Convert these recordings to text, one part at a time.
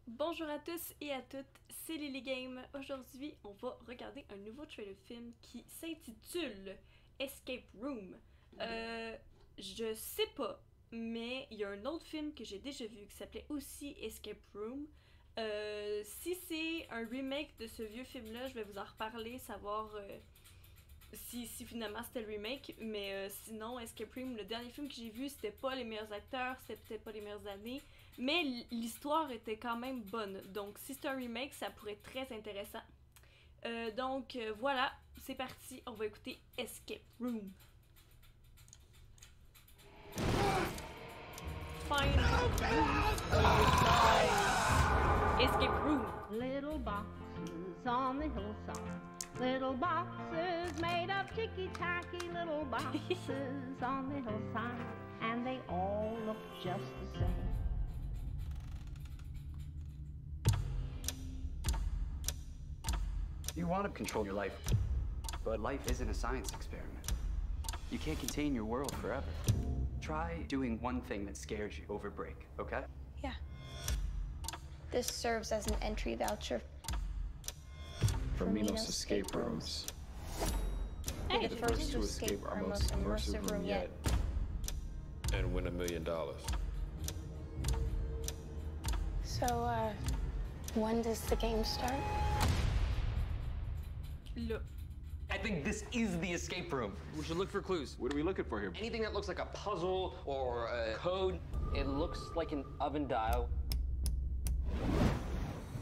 Bonjour à tous et à toutes, c'est Lily Game. Aujourd'hui, on va regarder un nouveau trailer film qui s'intitule Escape Room. Je sais pas, mais il y a un autre film que j'ai déjà vu qui s'appelait aussi Escape Room. Si c'est un remake de ce vieux film-là, je vais vous en reparler, savoir si finalement c'était le remake. Mais sinon, Escape Room, le dernier film que j'ai vu, c'était pas les meilleurs acteurs, c'était peut-être pas les meilleures années. Mais l'histoire était quand même bonne. Donc, si c'est un remake, ça pourrait être très intéressant. Voilà, c'est parti. On va écouter Escape Room. Fine. Escape Room. Little boxes on the hillside. Little boxes made of ticky-tacky. Little boxes on the hillside. And they all look just the same. You want to control your life, but life isn't a science experiment. You can't contain your world forever. Try doing one thing that scares you over break, okay? Yeah. This serves as an entry voucher for Minos Escape Rooms. Hey, the first to escape our most immersive room yet. And win $1 million. So, when does the game start? Là. I think this is the escape room. We should look for clues. What are we looking for here? Anything that looks like a puzzle or a code. It looks like an oven dial.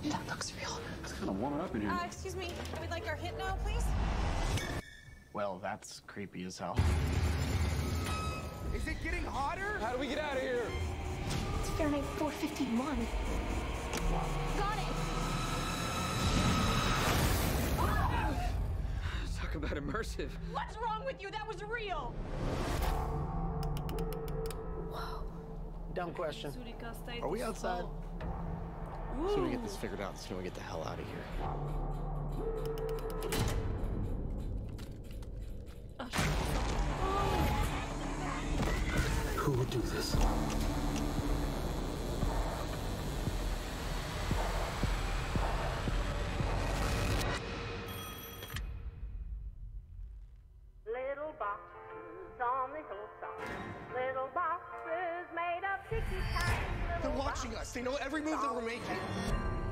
That looks real. It's kind of warming up in here. Excuse me, we'd like our hit now, please. Well, that's creepy as hell. Is it getting hotter? How do we get out of here? It's Fahrenheit 451. Got it! Talk about immersive. What's wrong with you? That was real. Dumb question. Sous les casse-têtes Are we du outside? sport. So we get this figured out, so we get the hell out of here. Who would do this? Little boxes on the hillside. Little boxes made of ticky-tacky. They're watching us. They know every move that we're making.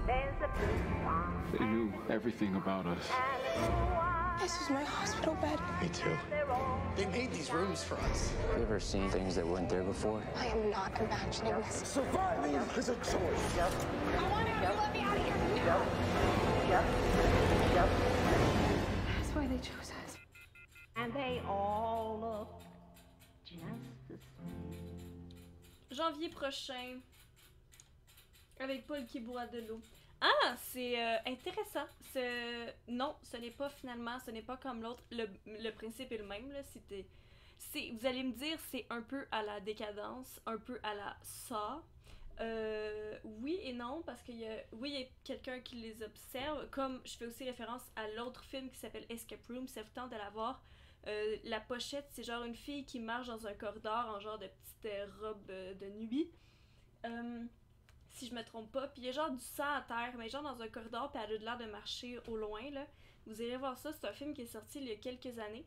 There's a blue one They knew everything about us. and a blue one. This is my hospital bed. Me too. They're all They made these rooms for us. Have you ever seen things that weren't there before? I am not imagining this. Surviving is a choice. I want out. Let me out of here now. That's why they chose us. and they all look just the same. Janvier prochain. Avec Paul qui boit de l'eau. Ah, c'est intéressant. Non, ce n'est pas finalement, ce n'est pas comme l'autre. Le principe est le même. Là. Vous allez me dire, c'est un peu à la décadence, un peu à la Saw. Oui et non, parce qu'il y a quelqu'un qui les observe. Comme je fais aussi référence à l'autre film qui s'appelle Escape Room, ça vous tente de la voir. La pochette, c'est genre une fille qui marche dans un corridor en genre de petite robe de nuit. Si je me trompe pas, puis il y a genre du sang à terre, mais genre dans un corridor, puis elle a de l'air de marcher au loin, là. Vous irez voir ça, c'est un film qui est sorti il y a quelques années.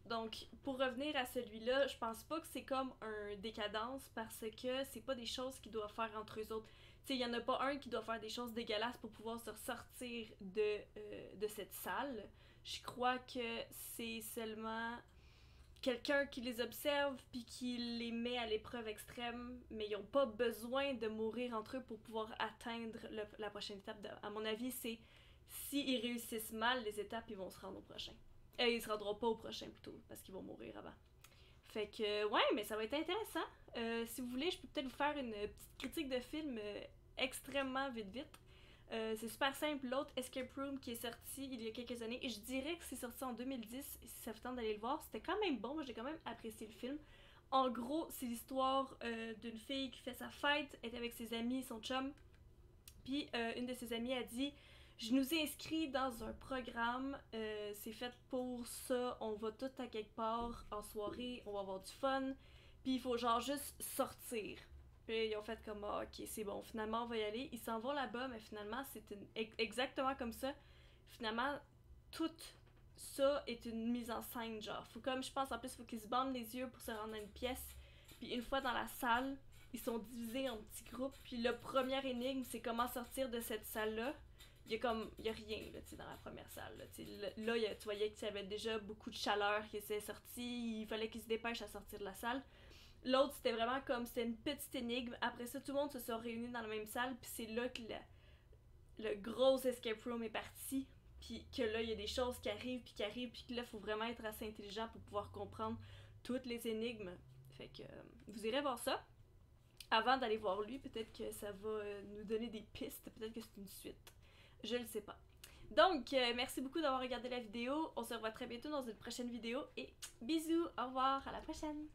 Donc, pour revenir à celui-là, je pense pas que c'est comme un décadence, parce que c'est pas des choses qu'ils doivent faire entre eux autres. Tu sais, il y en a pas un qui doit faire des choses dégueulasses pour pouvoir se ressortir de cette salle. Je crois que c'est seulement quelqu'un qui les observe puis qui les met à l'épreuve extrême, mais ils ont pas besoin de mourir entre eux pour pouvoir atteindre la prochaine étape. À mon avis, c'est s'ils réussissent mal les étapes, ils vont se rendre au prochain. Ils se rendront pas au prochain plutôt, parce qu'ils vont mourir avant. Fait que, ouais, mais ça va être intéressant. Si vous voulez, je peux peut-être vous faire une petite critique de film extrêmement vite. C'est super simple. L'autre, Escape Room, qui est sorti il y a quelques années, et je dirais que c'est sorti en 2010, si ça vous tente d'aller le voir, c'était quand même bon, moi j'ai quand même apprécié le film. En gros, c'est l'histoire d'une fille qui fait sa fête, elle est avec ses amis, son chum, puis une de ses amies a dit « Je nous ai inscrits dans un programme, c'est fait pour ça, on va tout à quelque part en soirée, on va avoir du fun, puis il faut genre juste sortir. » Puis ils ont fait comme, ah, ok, c'est bon, finalement on va y aller. Ils s'en vont là-bas, mais finalement c'est exactement comme ça. Finalement, tout ça est une mise en scène, genre. Faut comme, je pense, en plus, faut qu'ils se bandent les yeux pour se rendre à une pièce. Puis une fois dans la salle, ils sont divisés en petits groupes. Puis le premier énigme, c'est comment sortir de cette salle-là. Il y a rien, là, tu sais, dans la première salle, là. Tu voyais qu'il y avait déjà beaucoup de chaleur qui s'est sortie. Il fallait qu'ils se dépêchent à sortir de la salle. L'autre, c'était vraiment comme, c'était une petite énigme. Après ça, tout le monde se sont réunis dans la même salle. Puis c'est là que le gros escape room est parti. Puis que là, il y a des choses qui arrivent, puis que là, il faut vraiment être assez intelligent pour pouvoir comprendre toutes les énigmes. Fait que vous irez voir ça. Avant d'aller voir lui, peut-être que ça va nous donner des pistes. Peut-être que c'est une suite. Je le sais pas. Donc, merci beaucoup d'avoir regardé la vidéo. On se revoit très bientôt dans une prochaine vidéo. Et bisous, au revoir, à la prochaine!